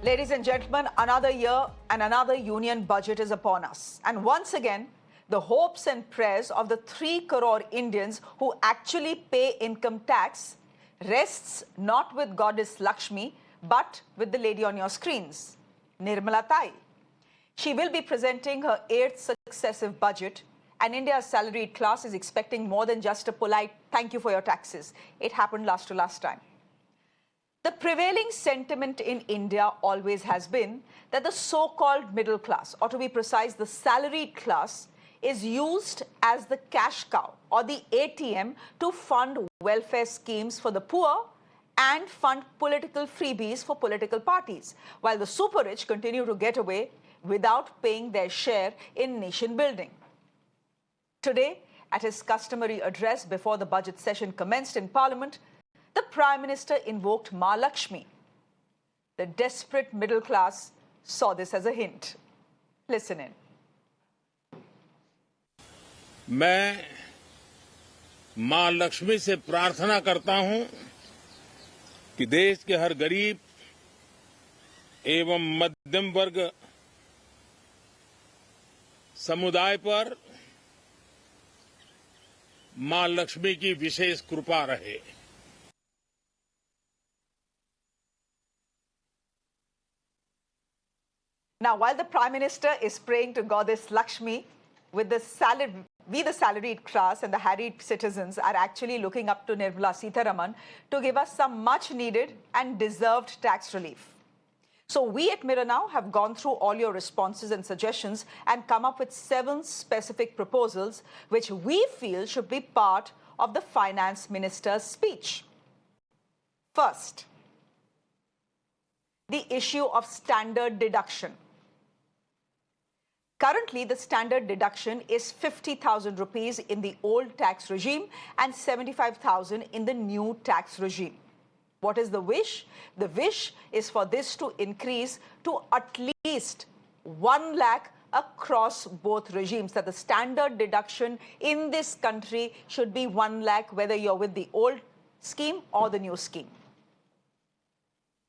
Ladies and gentlemen, another year and another union budget is upon us. And once again, the hopes and prayers of the 3 crore Indians who actually pay income tax rests not with Goddess Lakshmi, but with the lady on your screens, Nirmala Sai. She will be presenting her 8th successive budget, and India's salaried class is expecting more than just a polite thank you for your taxes. It happened last to last time. The prevailing sentiment in India always has been that the so-called middle class, or to be precise, the salaried class, is used as the cash cow or the ATM to fund welfare schemes for the poor and fund political freebies for political parties, while the super rich continue to get away without paying their share in nation building. Today, at his customary address before the budget session commenced in Parliament, the Prime Minister invoked Ma Lakshmi. The desperate middle class saw this as a hint. Listen in. मैं मां लक्ष्मी से प्रार्थना करता हूं कि देश के हर गरीब एवं मध्यम वर्ग समुदाय पर मां लक्ष्मी की विशेष कृपा रहे। Now, while the Prime Minister is praying to Goddess Lakshmi, we the salaried class and the harried citizens are actually looking up to Nirmala Sitharaman to give us some much needed and deserved tax relief. So we at Mirror Now have gone through all your responses and suggestions and come up with 7 specific proposals which we feel should be part of the Finance Minister's speech. First, the issue of standard deduction. Currently, the standard deduction is 50,000 rupees in the old tax regime and 75,000 in the new tax regime. What is the wish? The wish is for this to increase to at least 1 lakh across both regimes, that the standard deduction in this country should be 1 lakh, whether you're with the old scheme or the new scheme.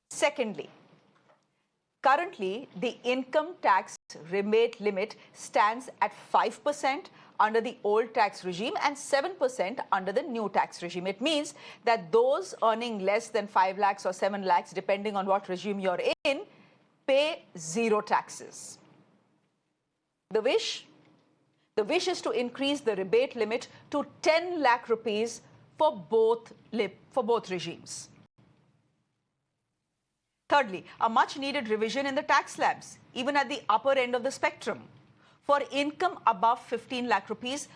Secondly, currently, the income tax rebate limit stands at 5% under the old tax regime and 7% under the new tax regime. It means that those earning less than 5 lakhs or 7 lakhs, depending on what regime you're in, pay 0 taxes. The wish is to increase the rebate limit to 10 lakh rupees for both regimes. Thirdly, a much-needed revision in the tax slabs, even at the upper end of the spectrum. For income above 15 lakh rupees,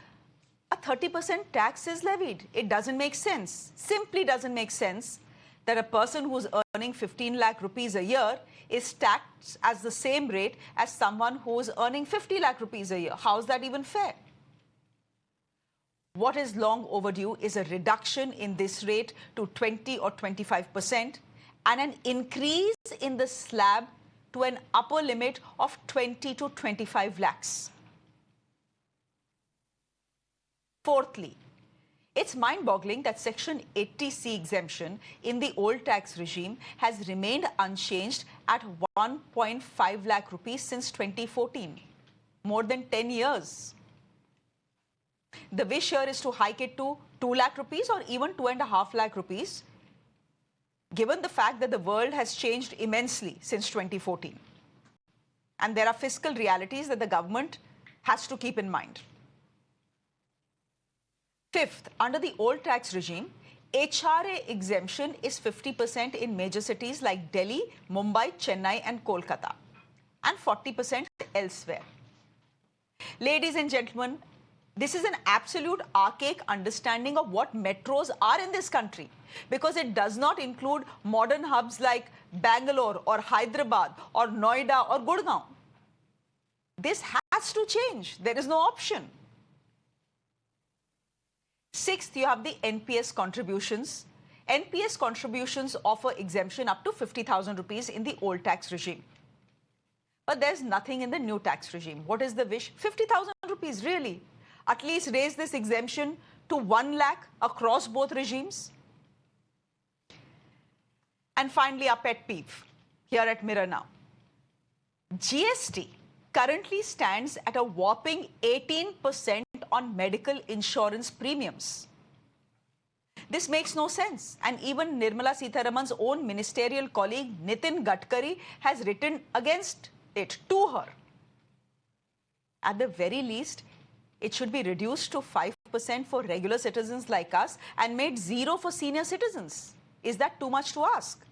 a 30% tax is levied. It doesn't make sense, simply doesn't make sense that a person who's earning 15 lakh rupees a year is taxed at the same rate as someone who's earning 50 lakh rupees a year. How is that even fair? What is long overdue is a reduction in this rate to 20 or 25%. And an increase in the slab to an upper limit of 20 to 25 lakhs. Fourthly, it's mind-boggling that Section 80C exemption in the old tax regime has remained unchanged at 1.5 lakh rupees since 2014, more than 10 years. The wish here is to hike it to 2 lakh rupees or even 2.5 lakh rupees, given the fact that the world has changed immensely since 2014. And there are fiscal realities that the government has to keep in mind. Fifth, under the old tax regime, HRA exemption is 50% in major cities like Delhi, Mumbai, Chennai and Kolkata, and 40% elsewhere. Ladies and gentlemen, this is an absolute archaic understanding of what metros are in this country, because it does not include modern hubs like Bangalore or Hyderabad or Noida or Gurgaon. This has to change. There is no option. Sixth, you have the NPS contributions. NPS contributions offer exemption up to 50,000 rupees in the old tax regime. But there's nothing in the new tax regime. What is the wish? 50,000 rupees, really? At least raise this exemption to 1 lakh across both regimes. And finally, our pet peeve. here at Mirror Now. GST currently stands at a whopping 18% on medical insurance premiums. This makes no sense, and even Nirmala Sitharaman's own ministerial colleague Nitin Gadkari has written against it to her. At the very least, it should be reduced to 5% for regular citizens like us and made 0 for senior citizens. Is that too much to ask?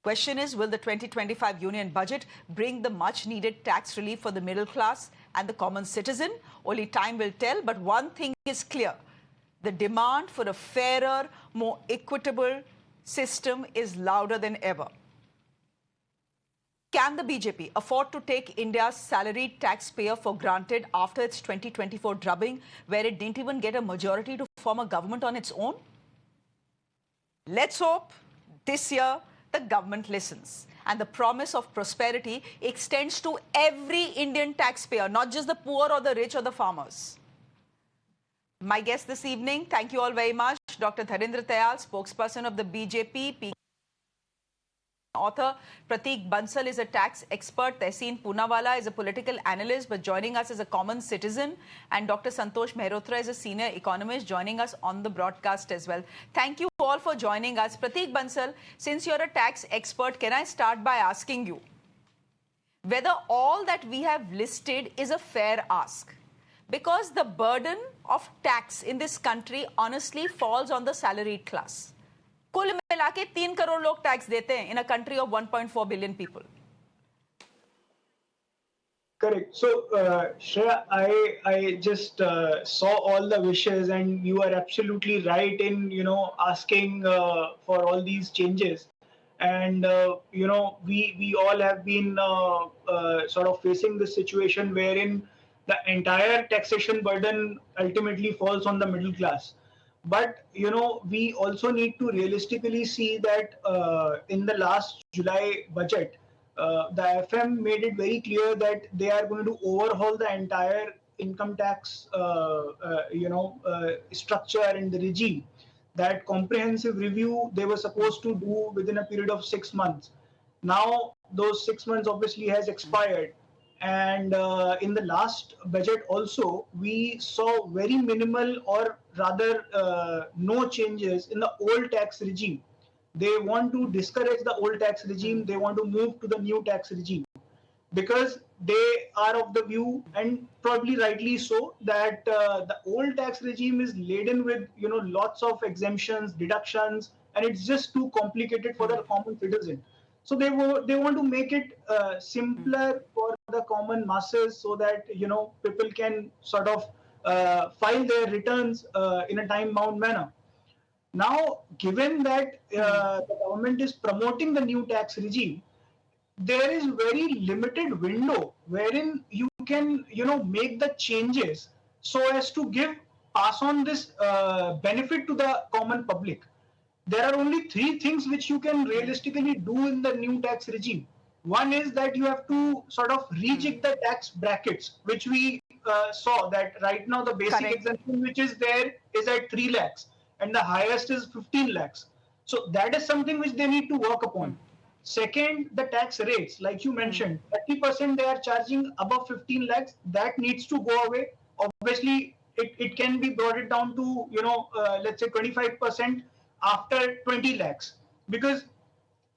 Question is, will the 2025 union budget bring the much needed tax relief for the middle class and the common citizen? Only time will tell, but one thing is clear. The demand for a fairer, more equitable system is louder than ever. Can the BJP afford to take India's salaried taxpayer for granted after its 2024 drubbing, where it didn't even get a majority to form a government on its own? Let's hope this year the government listens and the promise of prosperity extends to every Indian taxpayer, not just the poor or the rich or the farmers. My guest this evening, thank you all very much, Dr. Dharendra Tayal, spokesperson of the BJP, author. Prateek Bansal is a tax expert. Tehseen Poonawala is a political analyst, but joining us as a common citizen. And Dr. Santosh Mehrotra is a senior economist, joining us on the broadcast as well. Thank you all for joining us. Prateek Bansal, since you're a tax expert, can I start by asking you whether all that we have listed is a fair ask? Because the burden of tax in this country honestly falls on the salaried class. कुल मिला के 3 करोड़ लोग tax देते हैं in a country of 1.4 billion people. Correct. So, Shreya, I just saw all the wishes, and you are absolutely right in asking for all these changes. And we all have been sort of facing this situation wherein the entire taxation burden ultimately falls on the middle class. But we also need to realistically see that in the last July budget, the FM made it very clear that they are going to overhaul the entire income tax, structure and the regime. That comprehensive review they were supposed to do within a period of 6 months. Now those 6 months obviously has expired. And in the last budget also, we saw very minimal or rather no changes in the old tax regime. They want to discourage the old tax regime. They want to move to the new tax regime because they are of the view, and probably rightly so, that the old tax regime is laden with lots of exemptions, deductions, and it's just too complicated for the common citizen. So they want to make it simpler for the common masses, so that people can sort of file their returns in a time-bound manner. Now, given that the government is promoting the new tax regime, there is very limited window wherein you can make the changes so as to pass on this benefit to the common public. There are only 3 things which you can realistically do in the new tax regime. One is that you have to sort of rejig the tax brackets, which we saw that right now the basic exemption which is there is at 3 lakhs and the highest is 15 lakhs. So that is something which they need to work upon. Second, the tax rates, like you mentioned, 30% they are charging above 15 lakhs. That needs to go away. Obviously, it can be brought it down to let's say 25% after 20 lakhs, because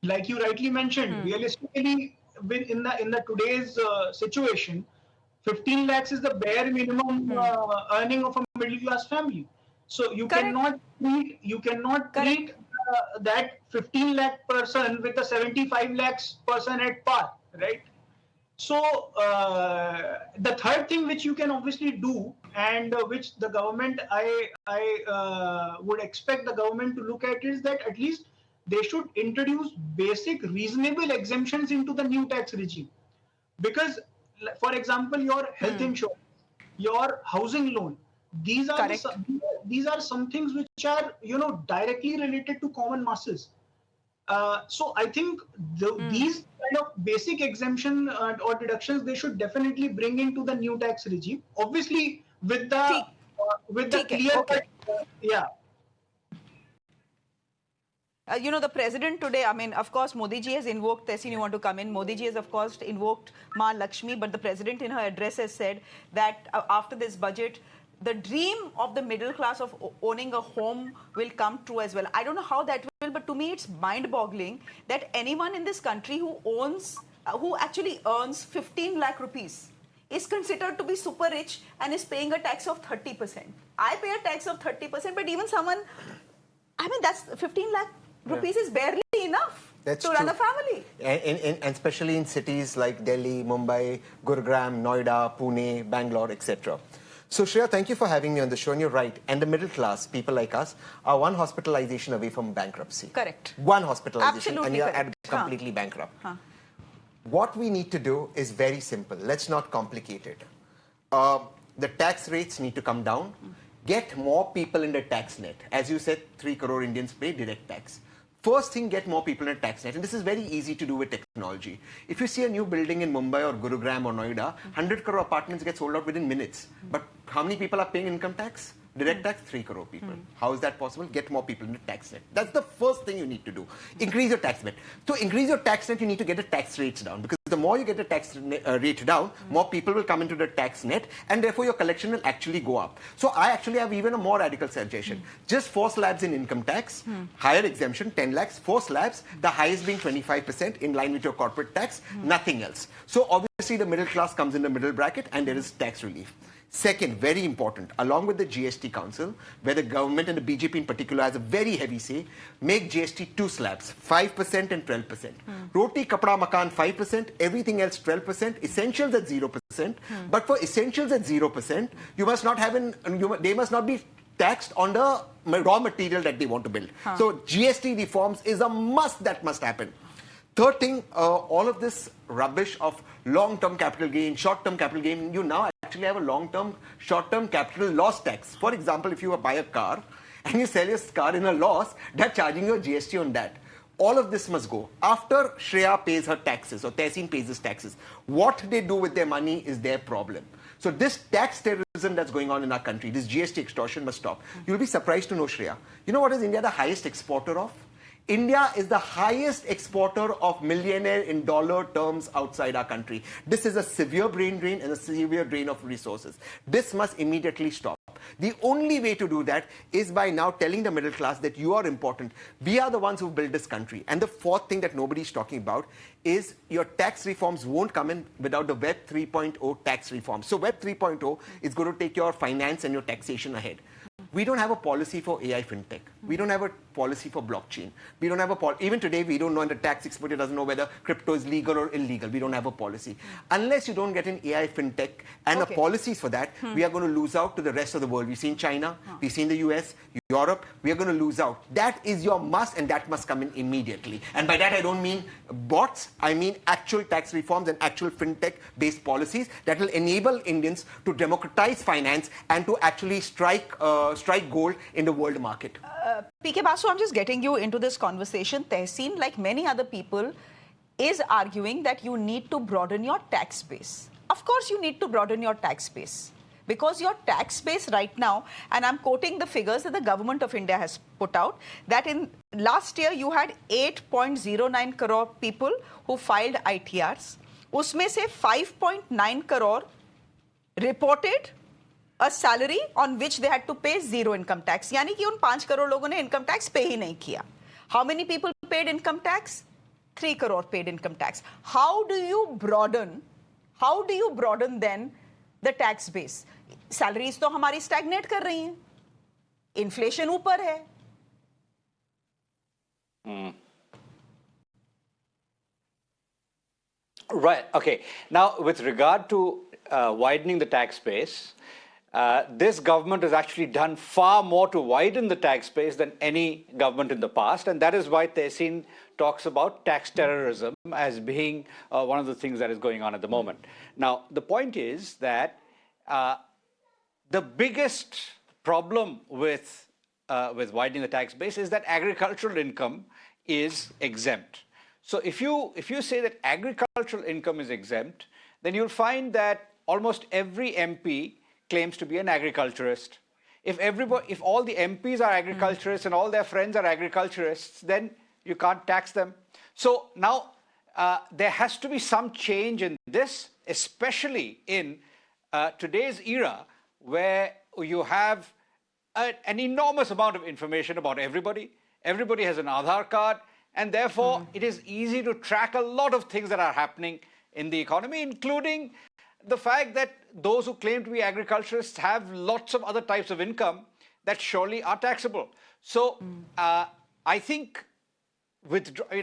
like you rightly mentioned, realistically in the today's situation, 15 lakhs is the bare minimum earning of a middle class family. So you cannot treat that 15 lakh person with a 75 lakhs person at par, right? So the third thing which you can obviously do, and which the government, I would expect the government to look at, is that at least they should introduce basic reasonable exemptions into the new tax regime. Because, for example, your health insurance, your housing loan, these are some things which are directly related to common masses. So I think these kind of basic exemption or deductions they should definitely bring into the new tax regime. Obviously, with the clear cut, The president today, I mean, of course, Modi ji has invoked, Tehseen, you want to come in. Modi ji has, of course, invoked Ma Lakshmi, but the president in her address has said that after this budget, the dream of the middle class of owning a home will come true as well. I don't know how that will, but to me, it's mind-boggling that anyone in this country who actually earns 15 lakh rupees is considered to be super rich and is paying a tax of 30%. I pay a tax of 30%, but even someone, I mean, that's 15 lakh rupees is barely enough to run a family. And especially in cities like Delhi, Mumbai, Gurugram, Noida, Pune, Bangalore, etc. So Shreya, thank you for having me on the show. And you're right. And the middle class, people like us, are one hospitalization away from bankruptcy. Correct. One hospitalization. Absolutely and you're correct. completely bankrupt. What we need to do is very simple. Let's not complicate it. The tax rates need to come down. Get more people in the tax net. As you said, 3 crore Indians pay direct tax. First thing, get more people in a tax net. And this is very easy to do with technology. If you see a new building in Mumbai or Gurugram or Noida, 100 crore apartments get sold out within minutes. But how many people are paying income tax? Direct tax, 3 crore people. How is that possible? Get more people in the tax net. That's the first thing you need to do. Increase your tax net. To increase your tax net, you need to get the tax rates down. Because the more you get the tax rate down, more people will come into the tax net, and therefore your collection will actually go up. So I actually have even a more radical suggestion. Just 4 slabs in income tax, higher exemption, 10 lakhs, 4 slabs, the highest being 25% in line with your corporate tax, nothing else. So obviously the middle class comes in the middle bracket and there is tax relief. Second, very important, along with the GST Council, where the government and the BJP in particular has a very heavy say, make GST 2 slabs, 5% and 12%. Roti, kapda, makan, 5%, everything else 12%, essentials at 0%. But for essentials at 0%, you must not have they must not be taxed on the raw material that they want to build. So GST reforms is a must that must happen. Third thing, all of this rubbish of long-term capital gain, short-term capital gain, you now actually have a long-term, short-term capital loss tax. For example, if you buy a car and you sell your car in a loss, they're charging you a GST on that. All of this must go. After Shreya pays her taxes or Tehseen pays his taxes, what they do with their money is their problem. So this tax terrorism that's going on in our country, this GST extortion must stop. You'll be surprised to know, Shreya, you know what is India the highest exporter of? India is the highest exporter of millionaire in dollar terms outside our country. This is a severe brain drain and a severe drain of resources. This must immediately stop. The only way to do that is by now telling the middle class that you are important. We are the ones who built this country. And the fourth thing that nobody's talking about is your tax reforms won't come in without the Web 3.0 tax reforms. So Web 3.0 is going to take your finance and your taxation ahead. We don't have a policy for AI fintech. We don't have a policy for blockchain. We don't have a even today we don't know, and the tax expert doesn't know whether crypto is legal or illegal. We don't have a policy. Unless you don't get an AI fintech and a policies for that, we are going to lose out to the rest of the world. We've seen China, we've seen the US, Europe, we are going to lose out. That is your must, and that must come in immediately. And by that I don't mean bots, I mean actual tax reforms and actual fintech-based policies that will enable Indians to democratize finance and to actually strike gold in the world market. PK Basu, I'm just getting you into this conversation. Tehseen, like many other people, is arguing that you need to broaden your tax base. Of course, you need to broaden your tax base. Because your tax base right now, and I'm quoting the figures that the government of India has put out, that in last year you had 8.09 crore people who filed ITRs. Usme se 5.9 crore reported a salary on which they had to pay zero income tax. यानी कि उन 5 करोड़ लोगों ने income tax pay ही नहीं किया. How many people paid income tax? 3 crore paid income tax. How do you broaden then the tax base? Salaries तो हमारी stagnate कर रही हैं. Inflation ऊपर है. Right. Okay. Now, with regard to widening the tax base, this government has actually done far more to widen the tax base than any government in the past. And that is why Tehseen talks about tax terrorism as being one of the things that is going on at the moment. Now, the point is that the biggest problem with widening the tax base is that agricultural income is exempt. So if you say that agricultural income is exempt, then you'll find that almost every MP claims to be an agriculturist. If all the MPs are agriculturists and all their friends are agriculturists, then you can't tax them. So now there has to be some change in this, especially in today's era where you have an enormous amount of information about everybody. Everybody has an Aadhaar card, and therefore it is easy to track a lot of things that are happening in the economy, including the fact that those who claim to be agriculturists have lots of other types of income that surely are taxable. So I think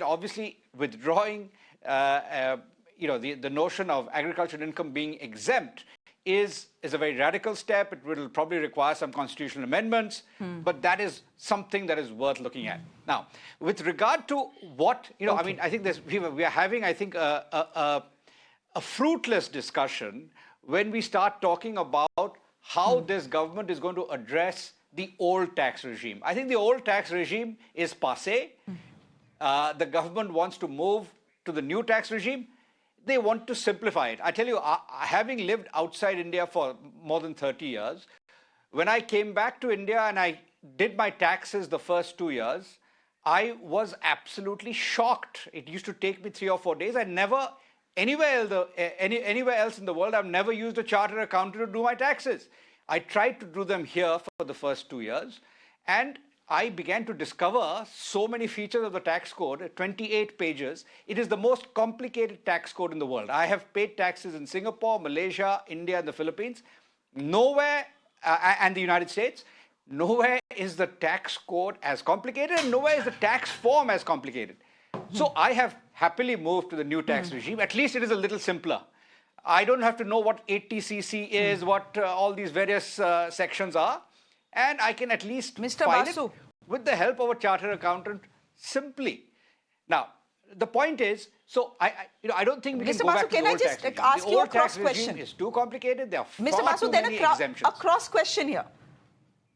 obviously withdrawing the notion of agricultural income being exempt is a very radical step. It will probably require some constitutional amendments, but that is something that is worth looking at. Now, with regard to what, I mean, I think we are having, I think, a fruitless discussion when we start talking about how this government is going to address the old tax regime. I think the old tax regime is passé. The government wants to move to the new tax regime. They want to simplify it. I tell you, having lived outside India for more than 30 years, when I came back to India and I did my taxes the first 2 years, I was absolutely shocked. It used to take me 3 or 4 days. I never, anywhere else in the world, I've never used a chartered accountant to do my taxes. I tried to do them here for the first 2 years, and I began to discover so many features of the tax code, 28 pages. It is the most complicated tax code in the world. I have paid taxes in Singapore, Malaysia, India, and the Philippines. Nowhere, and the United States, nowhere is the tax code as complicated, and nowhere is the tax form as complicated. So I have happily moved to the new tax regime. At least it is a little simpler. I don't have to know what 80cc is, what all these various sections are. And I can at least file it with the help of a chartered accountant simply. Now, the point is, so I don't think we can go back to the old tax regime. Mr. Basu, can I just ask you a cross question? The old tax regime is too complicated. There are Mr. far Basu, too then many exemptions. a cross question here.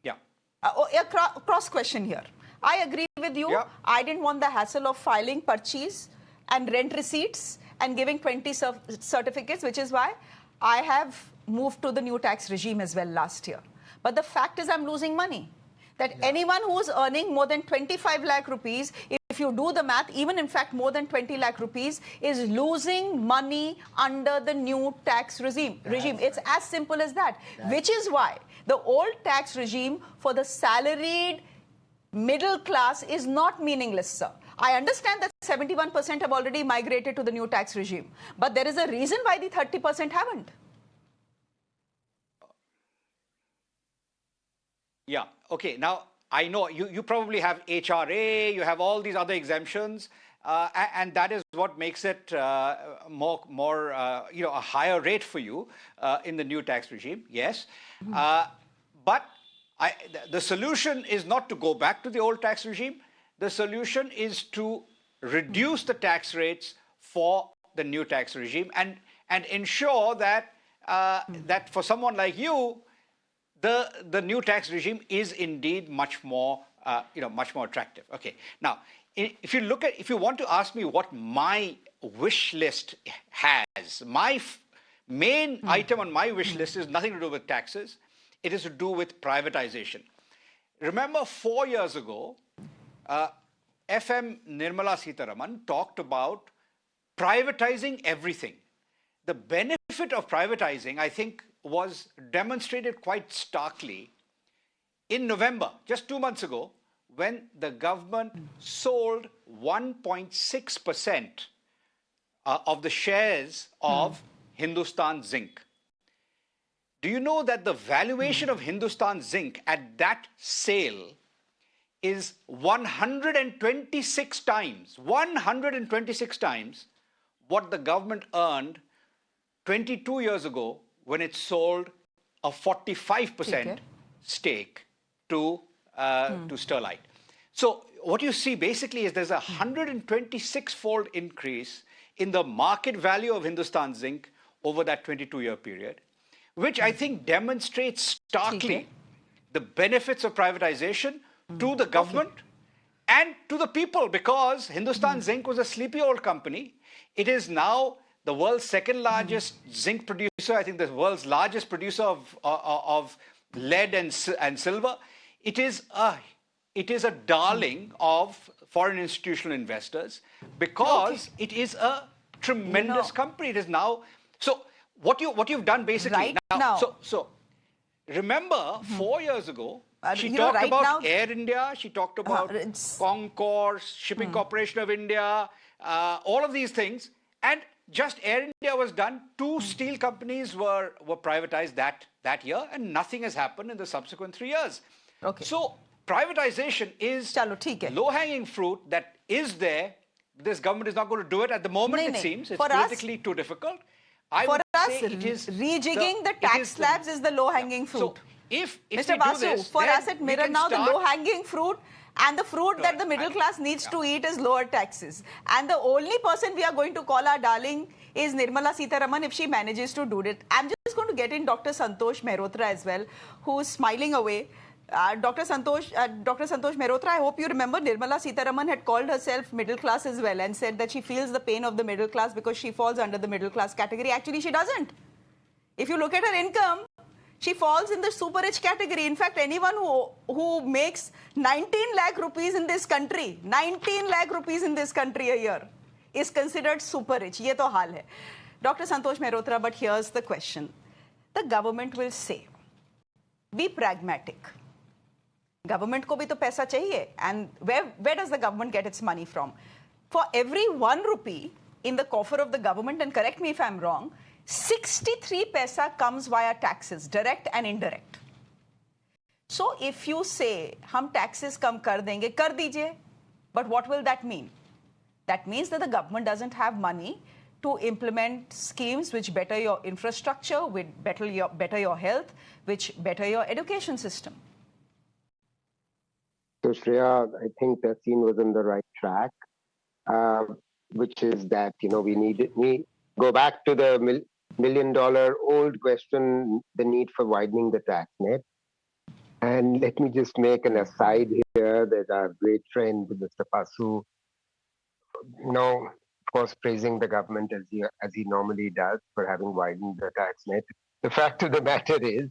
Yeah. A cross question here. I agree with you. Yeah. I didn't want the hassle of filing purchase and rent receipts and giving 20 certificates, which is why I have moved to the new tax regime as well last year. But the fact is I'm losing money. That anyone who is earning more than 25 lakh rupees, if you do the math, even in fact more than 20 lakh rupees, is losing money under the new tax regime. It's as simple as that. Which is why the old tax regime for the salaried middle class is not meaningless, sir. I understand that 71% have already migrated to the new tax regime. But there is a reason why the 30% haven't. Yeah. Okay. Now, I know you probably have HRA, you have all these other exemptions, and that is what makes it more a higher rate for you in the new tax regime. Yes. But the solution is not to go back to the old tax regime. The solution is to reduce the tax rates for the new tax regime and ensure that that for someone like you, the new tax regime is indeed much more attractive. Okay. Now, if you want to ask me what my wish list has, my main item on my wish list is nothing to do with taxes. It is to do with privatization. Remember 4 years ago, FM Nirmala Sitharaman talked about privatizing everything. The benefit of privatizing, I think, was demonstrated quite starkly in November, just 2 months ago, when the government sold 1.6% of the shares of Hindustan Zinc. Do you know that the valuation of Hindustan Zinc at that sale is 126 times what the government earned 22 years ago when it sold a 45% stake to Sterlite. So what you see basically is there's a 126-fold increase in the market value of Hindustan Zinc over that 22-year period, which I think demonstrates starkly the benefits of privatization to the government and to the people, because Hindustan Zinc was a sleepy old company. It is now the world's second largest zinc producer, I think the world's largest producer of lead and silver. It is a darling of foreign institutional investors because it is a tremendous company. It is now so. What you've done basically So remember 4 years ago she talked about Air India. She talked about Concourse, Shipping Corporation of India, all of these things, and just Air India was done. 2 steel companies were privatized that year, and nothing has happened in the subsequent 3 years. So privatization is low-hanging fruit that is there. This government is not going to do it at the moment. It seems it's politically too difficult. For us, rejigging the tax slabs is the low-hanging fruit. So if Mr. Basu, for us at Mirror now, the low-hanging fruit and the fruit that the middle class needs to eat is lower taxes. And the only person we are going to call our darling is Nirmala Sitharaman if she manages to do it. I'm just going to get in Dr. Santosh Mehrotra as well, who's smiling away. Dr. Santosh Mehrotra, I hope you remember Nirmala Sitharaman had called herself middle class as well and said that she feels the pain of the middle class because she falls under the middle class category. Actually, she doesn't. If you look at her income, she falls in the super rich category. In fact, anyone who makes 19 lakh rupees in this country, 19 lakh rupees in this country a year is considered super rich. Ye to haal hai. Dr. Santosh Mehrotra, but here's the question. The government will say, be pragmatic. Government ko bhi to paisa chahiye. And where does the government get its money from? For every 1 rupee in the coffer of the government, and correct me if I'm wrong, 63 paisa comes via taxes, direct and indirect. So if you say, hum taxes kam kar denge, kar dijiye. But what will that mean? That means that the government doesn't have money to implement schemes which better your infrastructure, which better your health, which better your education system. So Shreya, I think Taseen was on the right track, which is that, we go back to the million-dollar old question, the need for widening the tax net. And let me just make an aside here that our great friend, Mr. Pasu, of course, praising the government as he normally does for having widened the tax net. The fact of the matter is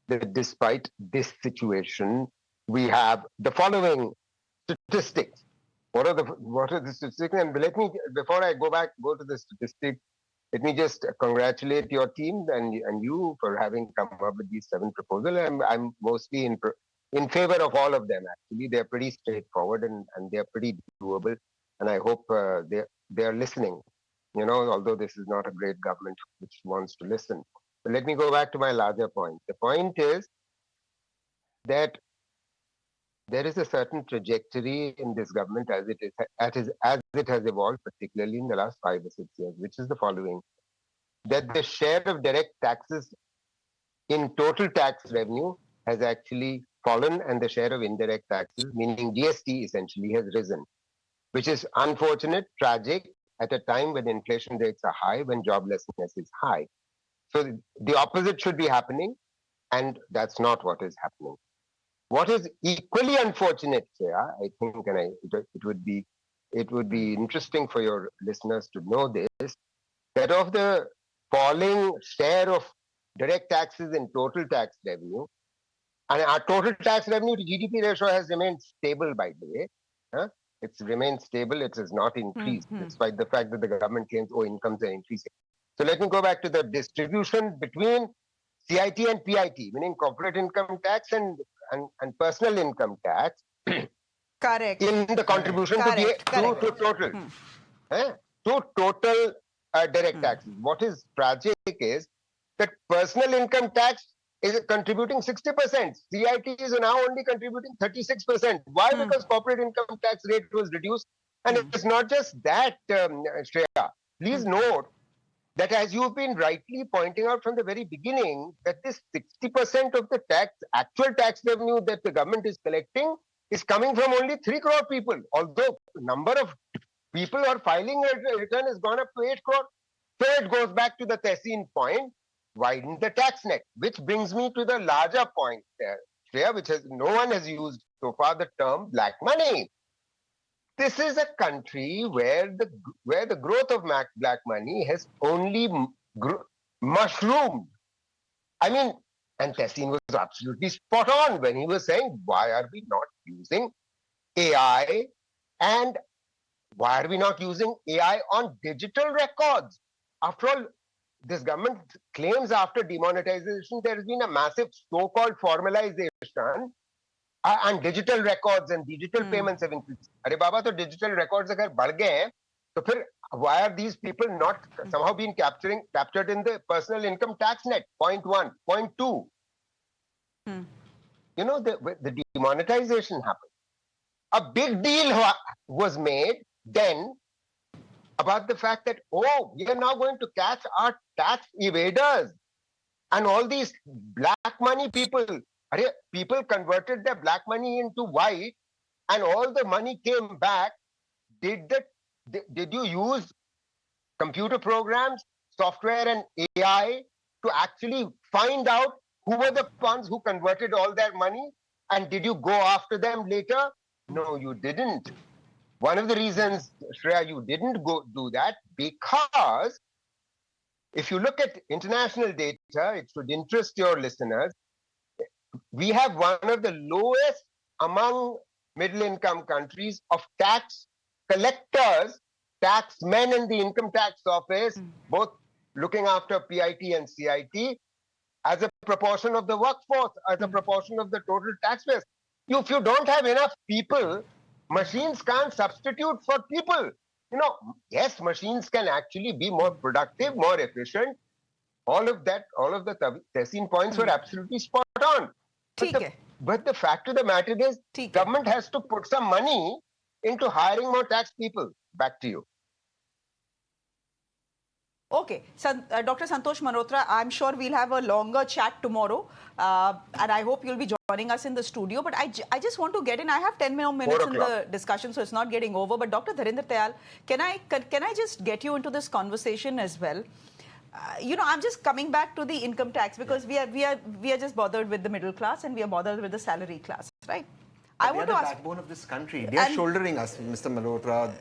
that despite this situation, we have the following statistics. What are the statistics? And let me, before I go to the statistics, let me just congratulate your team and you for having come up with these 7 proposals. I'm mostly in favor of all of them. Actually, they're pretty straightforward and they're pretty doable. And I hope they're listening. Although this is not a great government which wants to listen. But let me go back to my larger point. The point is that there is a certain trajectory in this government as it has evolved, particularly in the last 5 or 6 years, which is the following: that the share of direct taxes in total tax revenue has actually fallen, and the share of indirect taxes, meaning GST, essentially has risen, which is unfortunate, tragic, at a time when inflation rates are high, when joblessness is high. So the opposite should be happening, and that's not what is happening. What is equally unfortunate, Shreya, I think, and it would be interesting for your listeners to know this, that of the falling share of direct taxes in total tax revenue, and our total tax revenue to GDP ratio has remained stable, by the way. It's remained stable, it has not increased, despite the fact that the government claims, incomes are increasing. So let me go back to the distribution between CIT and PIT, meaning corporate income tax and personal income tax. Correct. In the contribution to total. To total direct taxes. What is tragic is that personal income tax is contributing 60%. CIT is now only contributing 36%. Why? Because corporate income tax rate was reduced. And it's not just that, Shreya. Please note that, as you've been rightly pointing out from the very beginning, that this 60% of the actual tax revenue that the government is collecting is coming from only 3 crore people. Although the number of people who are filing a return has gone up to 8 crore. So it goes back to the Taseen point, widen the tax net, which brings me to the larger point there, Shreya, which no one has used so far, the term black money. This is a country where the growth of black money has only mushroomed. I mean, And Tessin was absolutely spot on when he was saying, why are we not using AI, and why are we not using AI on digital records? After all, this government claims after demonetization there has been a massive so-called formalization, and digital records and digital payments have increased. Arey Baba, so digital records agar बढ़ गए हैं, तो फिर why are these people not somehow being captured in the personal income tax net? Point one. Point two. You know, the demonetization happened. A big deal was made then about the fact that, oh, we are now going to catch our tax evaders and all these black money people. People converted their black money into white and all the money came back. Did you use computer programs, software and AI to actually find out who were the ones who converted all their money? And did you go after them later? No, you didn't. One of the reasons, Shreya, you didn't go do that, because if you look at international data, it should interest your listeners. We have one of the lowest among middle-income countries of tax collectors, taxmen in the income tax office, both looking after PIT and CIT, as a proportion of the workforce, as a proportion of the total taxpayers. If you don't have enough people, machines can't substitute for people. You know, yes, machines can actually be more productive, more efficient. All of that, all of the Tessin points were absolutely spot on. But the fact of the matter is, government has to put some money into hiring more tax people. Back to you. Okay, so, Dr. Santosh Malhotra, I'm sure we'll have a longer chat tomorrow, and I hope you'll be joining us in the studio. But I just want to get in. I have 10 more minutes in the discussion, so it's not getting over. But Dr. Dharinder Tayal, can I just get you into this conversation as well? You know, I'm just coming back to the income tax because we are just bothered with the middle class and we are bothered with the salary class, right? I want to ask, the backbone of this country. They are shouldering us, Mr. Malhotra,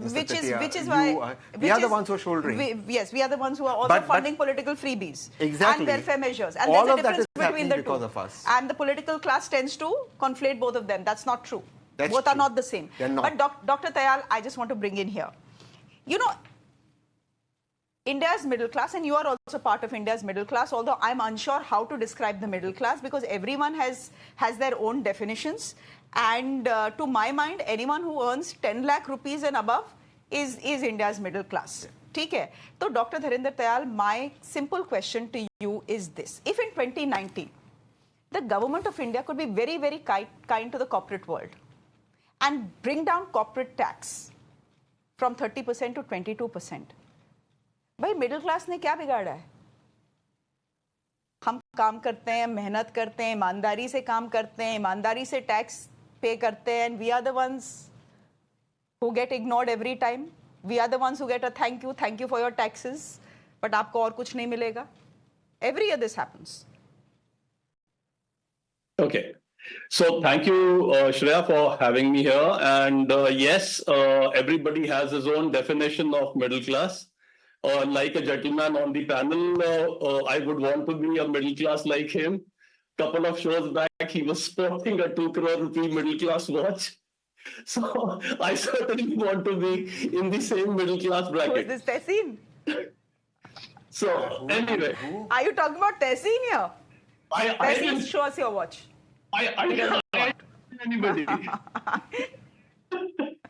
Mr. Which is why we are the ones who are shouldering. Yes, we are the ones who are also funding political freebies and welfare measures. And all there's a of that difference is between the because two. Of us. And the political class tends to conflate both of them. That's not true. Both are not the same. But Dr. Tayal, I just want to bring in here. You know, India's middle class, and you are also part of India's middle class, although I'm unsure how to describe the middle class because everyone has their own definitions. And to my mind, anyone who earns 10 lakh rupees and above is India's middle class. Okay. So, Dr. Dharinder Tayal, my simple question to you is this. If in 2019, the government of India could be very, very kind to the corporate world and bring down corporate tax from 30% to 22%, भाई middle class ने क्या बिगाड़ा है? हम काम करते हैं, मेहनत करते हैं, ईमानदारी से काम करते हैं, ईमानदारी से टैक्स पे करते हैं, and we are the ones who get ignored every time. We are the ones who get a thank you for your taxes, but आपको और कुछ नहीं मिलेगा. Every year this happens. Okay. So thank you, Shreya, for having me here. And yes, everybody has his own definition of middle class. Like a gentleman on the panel, I would want to be a middle class like him. Couple of shows back, he was sporting a 2 crore rupee middle class watch. So I certainly want to be in the same middle class bracket. Who is this Tessin? So anyway. Are you talking about Tessin here? Tessin, show us your watch. I anybody. But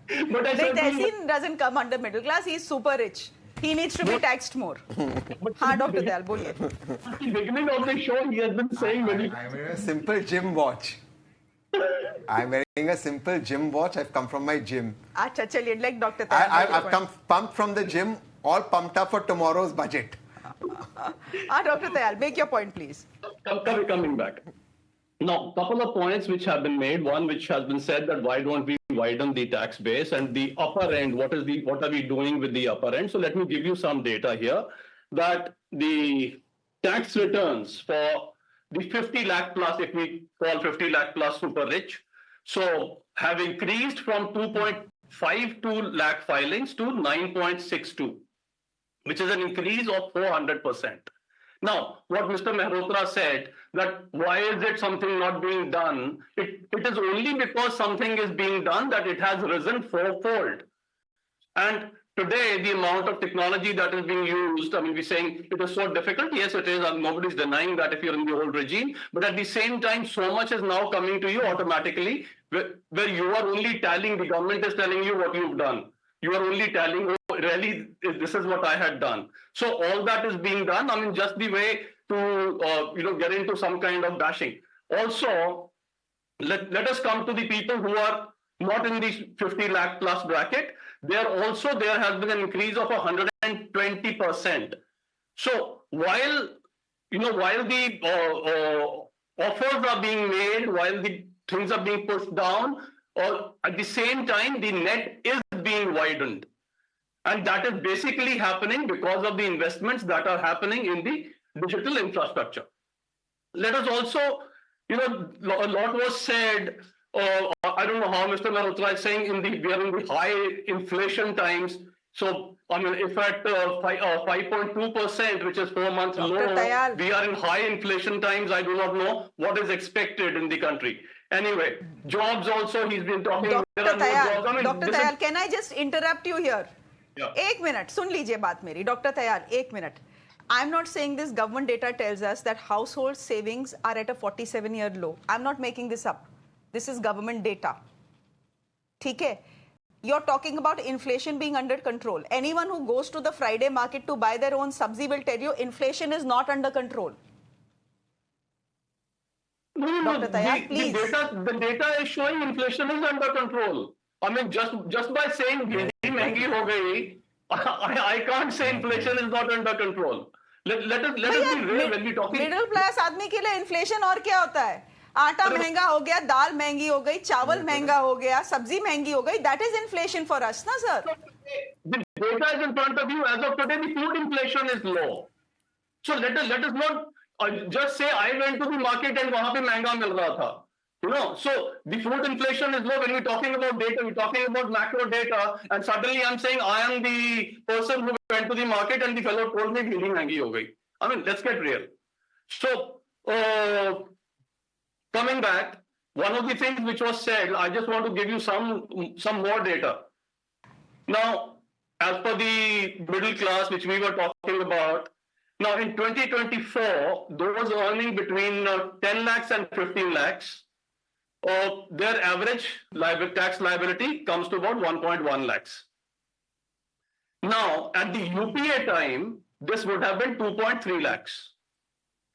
Tessin doesn't come under middle class, he's super rich. He needs to be taxed more. हाँ, Dr. Dayal, बोलिए. At the beginning of the show, he has been saying I'm wearing a simple gym watch. I'm wearing a simple gym watch. I've come from my gym. अच्छा, चलिए, like Dr. Dayal. I've come pumped from the gym, all pumped up for tomorrow's budget. Dr. Dayal, make your point, please. Coming back. Now, couple of points which have been made. One which has been said that why don't we widen the tax base, and the upper end, what are we doing with the upper end? So let me give you some data here that the tax returns for the 50 lakh plus, if we call 50 lakh plus super rich, so have increased from 2.52 lakh filings to 9.62, which is an increase of 400%. Now, what Mr. Mehrotra said, that why is it something not being done? It is only because something is being done that it has risen fourfold. And today, the amount of technology that is being used, I mean, we're saying it is so difficult. Yes, it is. Nobody's denying that if you're in the old regime. But at the same time, so much is now coming to you automatically, where you are only tallying, the government is telling you what you've done. You are only telling, oh, really, this is what I had done. So all that is being done. I mean, just the way to get into some kind of bashing. Also, let us come to the people who are not in the 50 lakh plus bracket. There has been an increase of 120%. So while the offers are being made, while the things are being pushed down, or at the same time the net is being widened, and that is basically happening because of the investments that are happening in the digital infrastructure. Let us also, a lot was said. I don't know how Mr. Mehrotra is saying we are in the high inflation times. So, I mean, if at 5.2%, which is 4 months low, we are in high inflation times, I do not know what is expected in the country. Anyway, jobs also, he's been talking. Dr. Tayal, can I just interrupt you here? Yeah. 1 minute, sun lijiye baat meri. Dr. Tayal, 1 minute. I'm not saying this. Government data tells us that household savings are at a 47-year low. I'm not making this up. This is government data. Okay? You're talking about inflation being under control. Anyone who goes to the Friday market to buy their own sabzi will tell you inflation is not under control. No, Dr. Tayal, please. The data is showing inflation is under control. I mean, just by saying bhindi महंगी हो गई, I can't say inflation is not under control. Let us be real when we talking. Middle class आदमी के लिए inflation और क्या होता है? आटा महंगा हो गया, दाल महंगी हो गई, चावल महंगा हो गया, सब्जी महंगी हो गई. That is inflation for us, na sir? The data is in front of you. As of today, the food inflation is low. So let us not just say I went to the market and वहाँ पे महंगा मिल रहा था. So the food inflation is low. When we're talking about data, we're talking about macro data, and suddenly I'm saying I am the person who went to the market and the fellow told me भिंडी महंगी हो गई. I mean, let's get real. So coming back, one of the things which was said, I just want to give you some more data. Now, as per the middle class which we were talking about, now in 2024, those earning between 10 lakhs and 15 lakhs, their average tax liability comes to about 1.1 lakhs. Now, at the UPA time, this would have been 2.3 lakhs.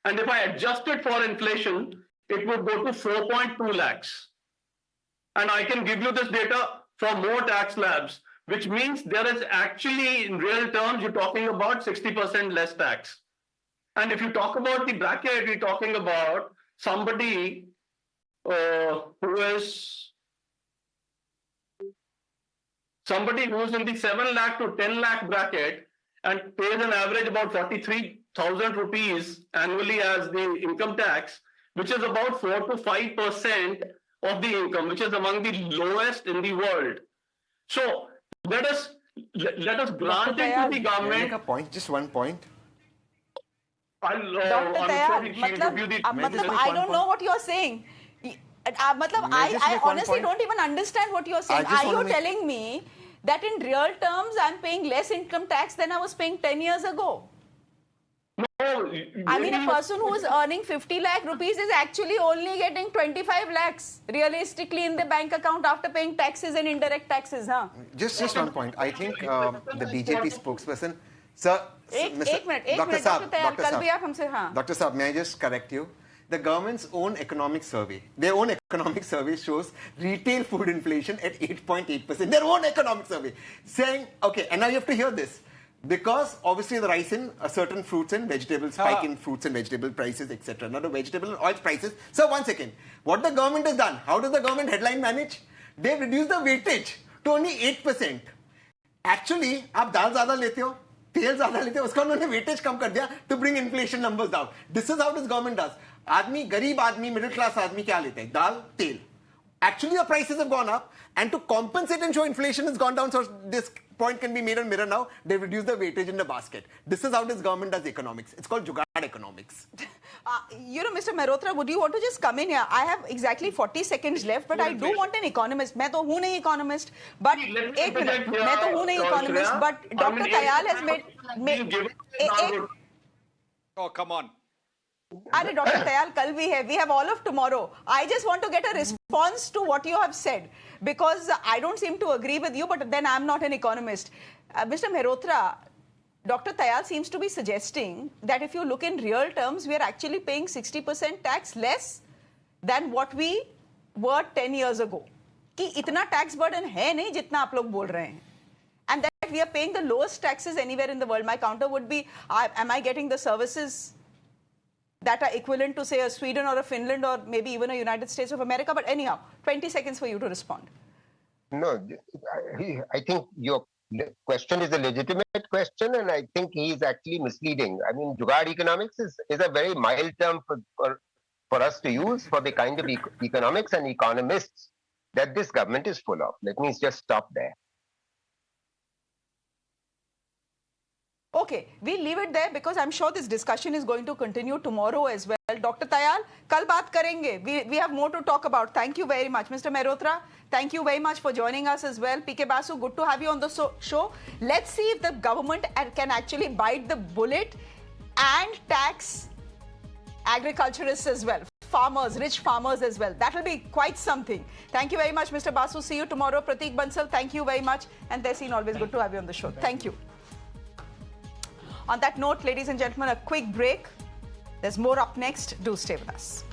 And if I adjust it for inflation, it would go to 4.2 lakhs. And I can give you this data for more tax slabs, which means there is actually, in real terms, you're talking about 60% less tax. And if you talk about the bracket, we're talking about somebody who is in the 7 lakh to 10 lakh bracket and pays an average about 43,000 rupees annually as the income tax, which is about 4 to 5% of the income, which is among the lowest in the world. So let us grant it to the government. Make a point, just one point. Dr. Tayal, I don't know what you're saying. I honestly don't even understand what you're saying. Are you telling me that in real terms I'm paying less income tax than I was paying 10 years ago? No, I mean, a person who is earning 50 lakh rupees is actually only getting 25 lakhs realistically in the bank account after paying taxes and indirect taxes, huh? Just one point. I think the BJP spokesperson, sir, Dr. Saab, may I just correct you? The government's own economic survey, their own economic survey shows retail food inflation at 8.8%. Their own economic survey saying, okay, and now you have to hear this. Because obviously the rise in certain fruits and vegetables, spike in fruits and vegetable prices, etc. Now the vegetable and oil prices. So 1 second, what the government has done, how does the government headline manage? They've reduced the weightage to only 8%. Actually, आप दाल ज़्यादा लेते हो, तेल ज़्यादा लेते हो, उसका उन्होंने weightage कम कर दिया to bring inflation numbers down. This is how this government does. आदमी, गरीब आदमी, middle class आदमी क्या लेते हैं? दाल, तेल. Actually, the prices have gone up, and to compensate and show inflation has gone down, so this point can be made on mirror now. They've reduced the weightage in the basket. This is how this government does economics. It's called Jugaad economics. Mr. Mehrotra, would you want to just come in here? I have exactly 40 seconds left, but I do want an economist. मैं तो हूँ नहीं economist, but एक minute, मैं तो हूँ नहीं economist, but Dr. Tayal has made. Oh, come on. Arey, Dr. Tayal, kal bhi hai. We have all of tomorrow. I just want to get a response to what you have said, because I don't seem to agree with you, but then I'm not an economist. Mr. Mehrotra, Dr. Tayal seems to be suggesting that if you look in real terms, we are actually paying 60% tax less than what we were 10 years ago. कि इतना tax burden है नहीं जितना आप लोग बोल रहे हैं. And that we are paying the lowest taxes anywhere in the world. My counter would be, am I getting the services that are equivalent to, say, a Sweden or a Finland or maybe even a United States of America? But anyhow, 20 seconds for you to respond. No, I think your question is a legitimate question, and I think he is actually misleading. I mean, Jugaad economics is a very mild term for us to use for the kind of economics and economists that this government is full of. Let me just stop there. Okay, we'll leave it there because I'm sure this discussion is going to continue tomorrow as well. Dr. Tayal, kal baat karenge. We have more to talk about. Thank you very much. Mr. Mehrotra, thank you very much for joining us as well. PK Basu, good to have you on the show. Let's see if the government can actually bite the bullet and tax agriculturists as well. Farmers, rich farmers as well. That will be quite something. Thank you very much, Mr. Basu. See you tomorrow. Prateek Bansal, thank you very much. And Tehseen, always good to have you on the show. Thank you. On that note, ladies and gentlemen, a quick break. There's more up next. Do stay with us.